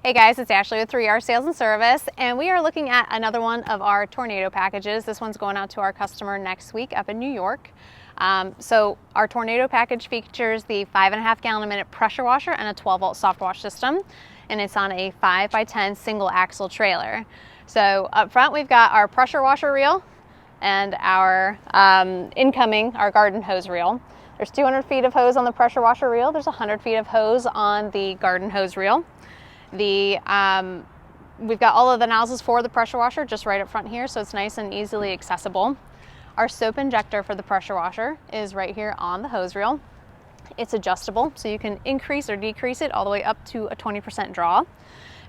Hey guys, it's Ashley with 3R Sales and Service, and we are looking at another one of our tornado packages. This one's going out to our customer next week up in New York. So our tornado package features the 5.5 gallon a minute pressure washer and a 12-volt soft wash system, and it's on a 5x10 single axle trailer. So up front we've got our pressure washer reel and our our garden hose reel. There's 200 feet of hose on the pressure washer reel. There's 100 feet of hose on the garden hose reel. We've got all of the nozzles for the pressure washer just right up front here, so it's nice and easily accessible. Our soap injector for the pressure washer is right here on the hose reel. It's adjustable, so you can increase or decrease it all the way up to a 20% draw.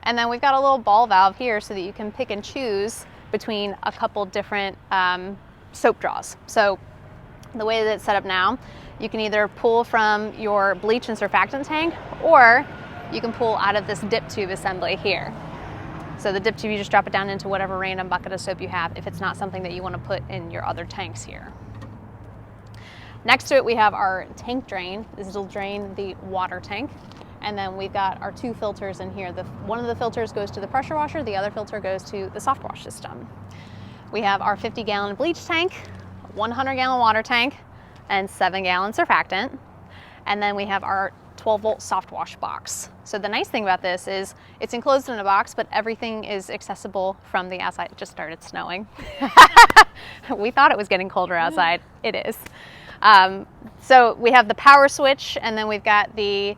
And then we've got a little ball valve here so that you can pick and choose between a couple different soap draws. So the way that it's set up now, you can either pull from your bleach and surfactant tank, or you can pull out of this dip tube assembly here. So the dip tube, you just drop it down into whatever random bucket of soap you have if it's not something that you want to put in your other tanks here. Next to it we have our tank drain. This will drain the water tank. And then we've got our two filters in here. One of the filters goes to the pressure washer, the other filter goes to the soft wash system. We have our 50 gallon bleach tank, 100 gallon water tank, and 7 gallon surfactant. And then we have our 12-volt soft wash box. So the nice thing about this is it's enclosed in a box, but everything is accessible from the outside. It just started snowing. We thought it was getting colder outside. It is. So we have the power switch, and then we've got the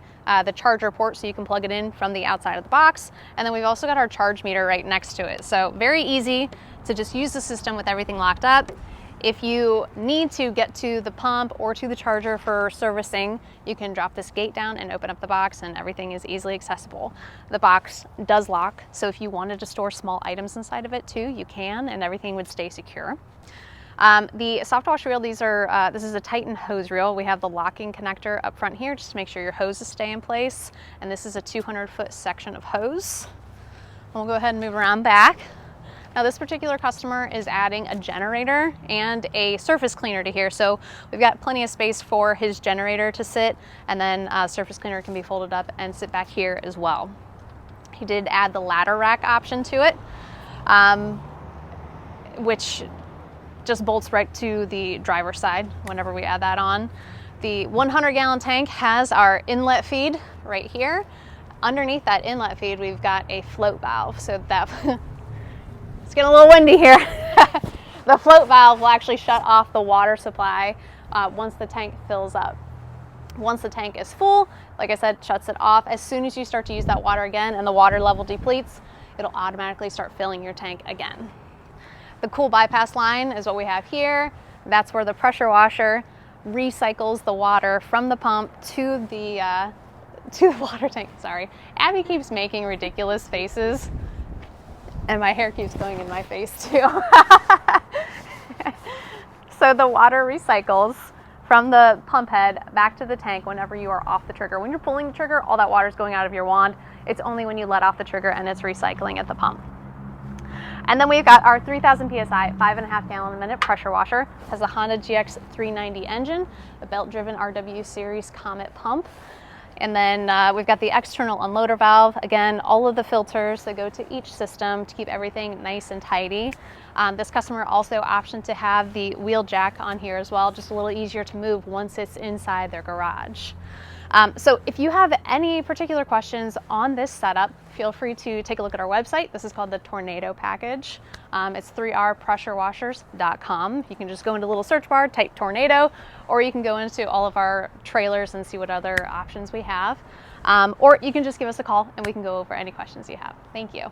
charger port, so you can plug it in from the outside of the box. And then we've also got our charge meter right next to it. So very easy to just use the system with everything locked up. If you need to get to the pump or to the charger for servicing, you can drop this gate down and open up the box, and everything is easily accessible. The box does lock, so if you wanted to store small items inside of it too, you can, and everything would stay secure. The soft wash reel, this is a Titan hose reel. We have the locking connector up front here just to make sure your hoses stay in place, and this is a 200-foot section of hose. We'll go ahead and move around back. Now this particular customer is adding a generator and a surface cleaner to here, so we've got plenty of space for his generator to sit, and then surface cleaner can be folded up and sit back here as well. He did add the ladder rack option to it, which just bolts right to the driver's side whenever we add that on. The 100 gallon tank has our inlet feed right here. Underneath that inlet feed we've got a float valve, so that it's getting a little windy here. The float valve will actually shut off the water supply once the tank fills up. Once the tank is full, like I said, shuts it off. As soon as you start to use that water again and the water level depletes, it'll automatically start filling your tank again. The cool bypass line is what we have here. That's where the pressure washer recycles the water from the pump to the water tank. Sorry, Abby keeps making ridiculous faces, and my hair keeps going in my face too. So the water recycles from the pump head back to the tank whenever you are off the trigger. When you're pulling the trigger, all that water is going out of your wand. It's only when you let off the trigger and it's recycling at the pump. And then we've got our 3000 PSI 5.5 gallon a minute pressure washer. It has a Honda GX 390 engine, a belt-driven RW series Comet pump. And then we've got the external unloader valve. Again, all of the filters that go to each system to keep everything nice and tidy. This customer also optioned to have the wheel jack on here as well, just a little easier to move once it's inside their garage. So if you have any particular questions on this setup, feel free to take a look at our website. This is called the Tornado Package. It's 3rpressurewashers.com. You can just go into a little search bar, type tornado, or you can go into all of our trailers and see what other options we have. Or you can just give us a call and we can go over any questions you have. Thank you.